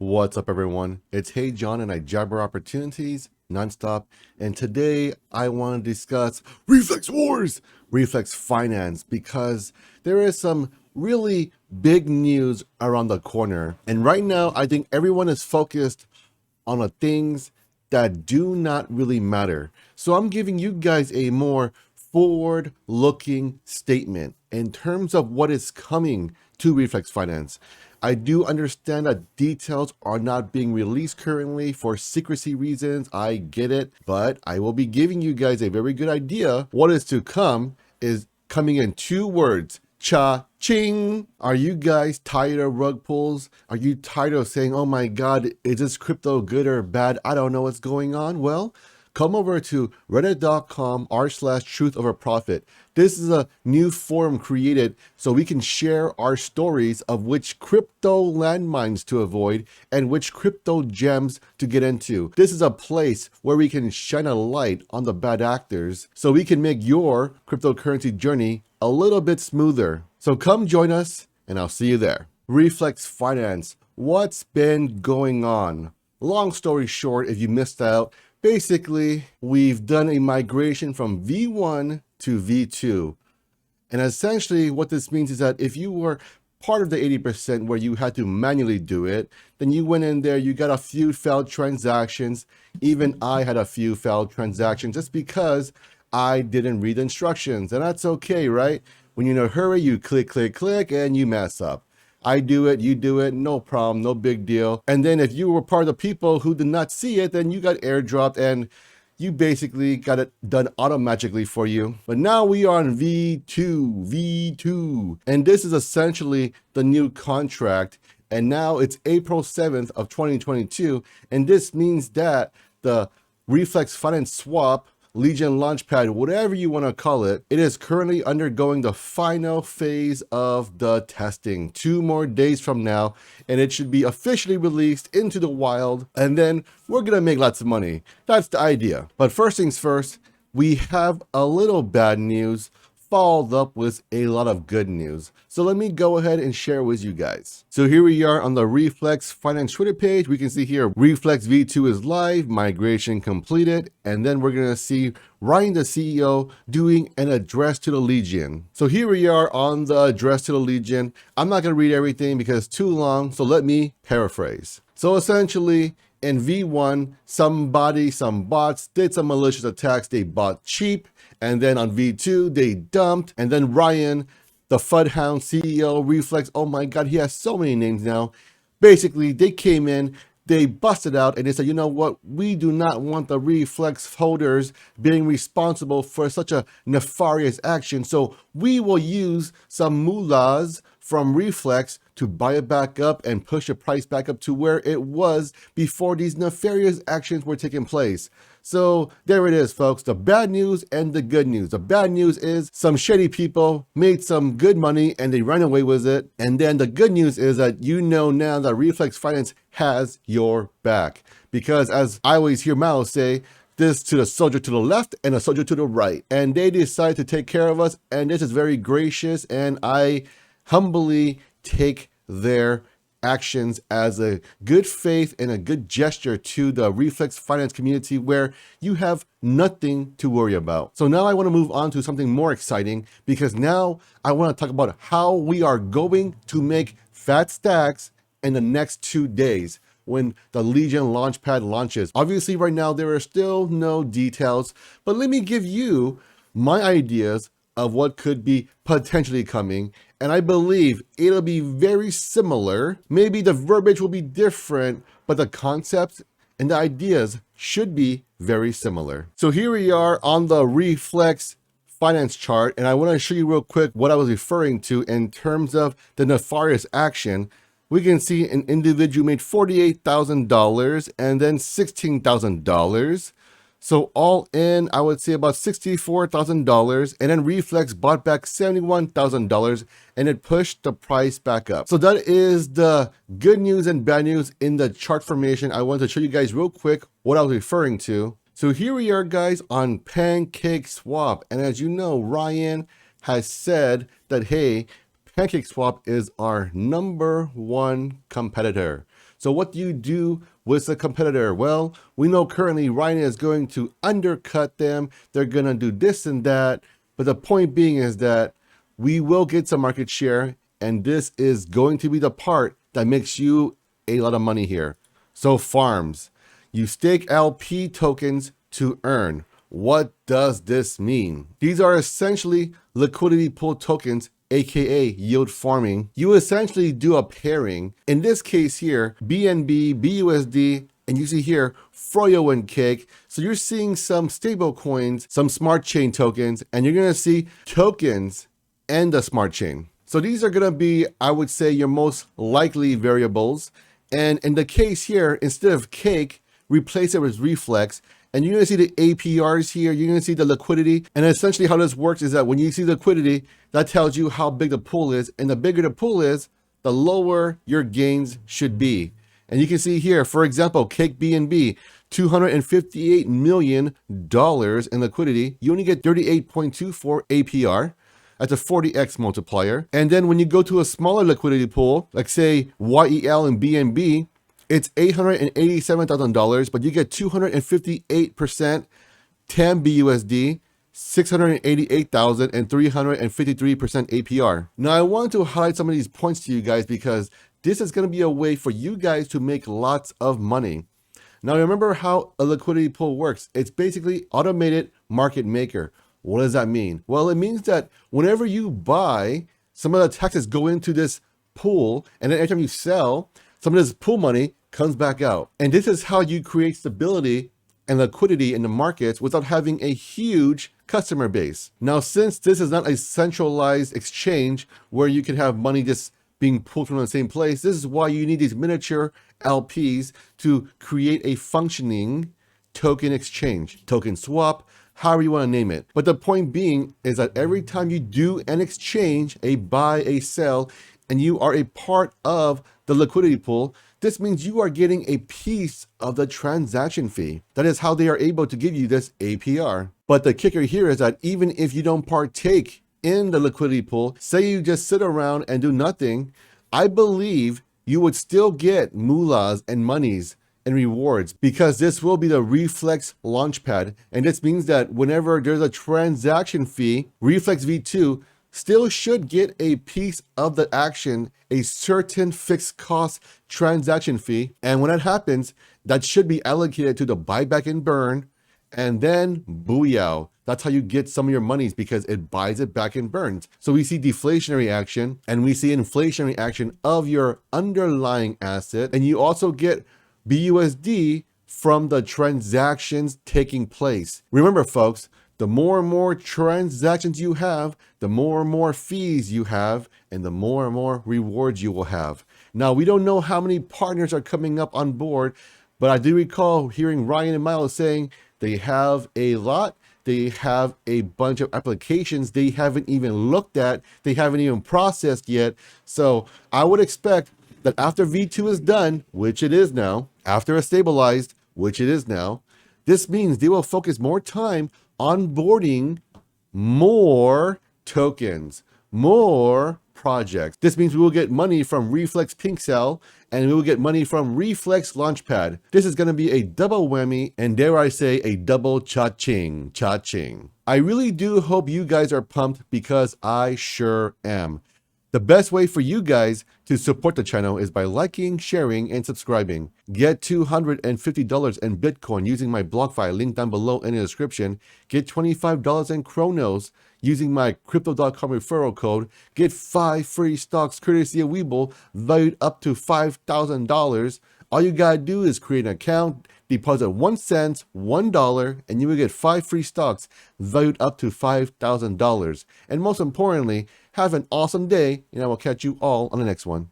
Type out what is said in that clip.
What's up, everyone? It's Hey John, and I jabber opportunities nonstop. And today I want to discuss Reflex Wars, Reflex Finance, because there is some really big news around the corner. And right now, I think everyone is focused on the things that do not really matter. So I'm giving you guys a more forward-looking statement in terms of what is coming to Reflex Finance. I do understand that details are not being released currently for secrecy reasons. I get it, but I will be giving you guys a very good idea. What is to come is coming in two words: cha-ching. Are you guys tired of rug pulls? Are you tired of saying, oh my God, is this crypto good or bad? I don't know what's going on. Well, come over to reddit.com/truth-over-profit. This is a new forum created so we can share our stories of which crypto landmines to avoid and which crypto gems to get into. This is a place where we can shine a light on the bad actors so we can make your cryptocurrency journey a little bit smoother. So come join us and I'll see you there. Reflex Finance, what's been going on? Long story short, if you missed out, basically, we've done a migration from V1 to V2. And essentially what this means is that if you were part of the 80% where you had to manually do it, then you went in there, you got a few failed transactions. Even I had a few failed transactions just because I didn't read the instructions. And that's okay, right? When you're in a hurry, you click, and you mess up. I do it, you do it, no problem, no big deal. And then if you were part of the people who did not see it, then you got airdropped and you basically got it done automatically for you. But now we are on V2. And this is essentially the new contract. And now it's April 7th of 2022. And this means that the Reflex Finance swap, Legion Launchpad, whatever you want to call it, it is currently undergoing the final phase of the testing. 2 more days from now, and it should be officially released into the wild, and then we're gonna make lots of money. That's the idea. But first things first, we have a little bad news followed up with a lot of good news. So let me go ahead and share with you guys. So here we are on the Reflex Finance Twitter page. We can see here Reflex V2 is live, migration completed, and then we're gonna see Ryan, the CEO, doing an address to the Legion. So here we are on the address to the Legion. I'm not gonna read everything because it's too long, so let me paraphrase. So essentially, in V1, some bots did some malicious attacks. They bought cheap, and then on V2, they dumped, and then Ryan, the Fudhound CEO, Reflex, oh my God, he has so many names now. Basically, they came in, they busted out, and they said, you know what? We do not want the Reflex holders being responsible for such a nefarious action, so we will use some mullahs from Reflex to buy it back up and push the price back up to where it was before these nefarious actions were taking place. So there it is, folks, the bad news and the good news. The bad news is some shady people made some good money and they ran away with it. And then the good news is that you know now that Reflex Finance has your back. Because as I always hear Mao say, this to the soldier to the left and a soldier to the right. And they decide to take care of us. And this is very gracious. And I humbly take their actions as a good faith and a good gesture to the Reflex Finance community where you have nothing to worry about. So now I want to move on to something more exciting, because now I want to talk about how we are going to make fat stacks in the next 2 days when the Legion Launchpad launches. Obviously right now there are still no details, but let me give you my ideas of what could be potentially coming. And I believe it'll be very similar. Maybe the verbiage will be different, but the concepts and the ideas should be very similar. So here we are on the Reflex Finance chart, and I want to show you real quick what I was referring to in terms of the nefarious action. We can see an individual made $48,000 and then $16,000. So all in, I would say about $64,000, and then Reflex bought back $71,000 and it pushed the price back up. So that is the good news and bad news in the chart formation. I want to show you guys real quick what I was referring to. So here we are, guys, on PancakeSwap. And as you know, Ryan has said that, hey, PancakeSwap is our #1 competitor. So what do you do with a competitor? Well, we know currently Ryan is going to undercut them. They're going to do this and that. But the point being is that we will get some market share, and this is going to be the part that makes you a lot of money here. So farms, you stake LP tokens to earn. What does this mean? These are essentially liquidity pool tokens, aka yield farming. You essentially do a pairing. In this case here, BNB, BUSD, and you see here Froyo and Cake. So you're seeing some stable coins, some smart chain tokens, and you're gonna see tokens and the smart chain. So these are gonna be, I would say, your most likely variables. And in the case here, instead of Cake, replace it with Reflex. And you're gonna see the APRs here, you're gonna see the liquidity. And essentially how this works is that when you see liquidity, that tells you how big the pool is. And the bigger the pool is, the lower your gains should be. And you can see here, for example, Cake BNB, $258 million in liquidity. You only get 38.24 APR. That's a 40x multiplier. And then when you go to a smaller liquidity pool, like say YEL and BNB, it's $887,000, but you get 258% 10 BUSD, 688,000 and 353% APR. Now I want to highlight some of these points to you guys because this is going to be a way for you guys to make lots of money. Now remember how a liquidity pool works. It's basically automated market maker. What does that mean? Well, it means that whenever you buy, some of the taxes go into this pool, and then every time you sell, some of this pool money comes back out. And this is how you create stability and liquidity in the markets without having a huge customer base. Now, since this is not a centralized exchange where you can have money just being pulled from the same place, this is why you need these miniature LPs to create a functioning token exchange, token swap, however you want to name it. But the point being is that every time you do an exchange, a buy, a sell, and you are a part of the liquidity pool, this means you are getting a piece of the transaction fee. That is how they are able to give you this APR. But the kicker here is that even if you don't partake in the liquidity pool, say you just sit around and do nothing, I believe you would still get moolahs and monies and rewards because this will be the Reflex launchpad. And this means that whenever there's a transaction fee, Reflex V2 still should get a piece of the action, a certain fixed cost transaction fee. And when that happens, that should be allocated to the buyback and burn. And then booyah, that's how you get some of your monies because it buys it back and burns. So we see deflationary action and we see inflationary action of your underlying asset. And you also get BUSD from the transactions taking place. Remember folks, the more and more transactions you have, the more and more fees you have, and the more and more rewards you will have. Now, we don't know how many partners are coming up on board, but I do recall hearing Ryan and Miles saying they have a lot. They have a bunch of applications they haven't even looked at. They haven't even processed yet. So I would expect that after V2 is done, which it is now, after it's stabilized, which it is now, this means they will focus more time onboarding more tokens, more projects. This means we will get money from Reflex Pink Cell and we will get money from Reflex Launchpad. This is going to be a double whammy and dare I say a double cha-ching, cha-ching. I really do hope you guys are pumped because I sure am. The best way for you guys to support the channel is by liking, sharing, and subscribing. Get $250 in Bitcoin using my BlockFi link down below in the description. Get $25 in Chronos using my Crypto.com referral code. Get 5 free stocks courtesy of WEBULL valued up to $5,000. All you gotta do is create an account, deposit 1 cent, $1, and you will get 5 free stocks valued up to $5,000. And most importantly, have an awesome day, and I will catch you all on the next one.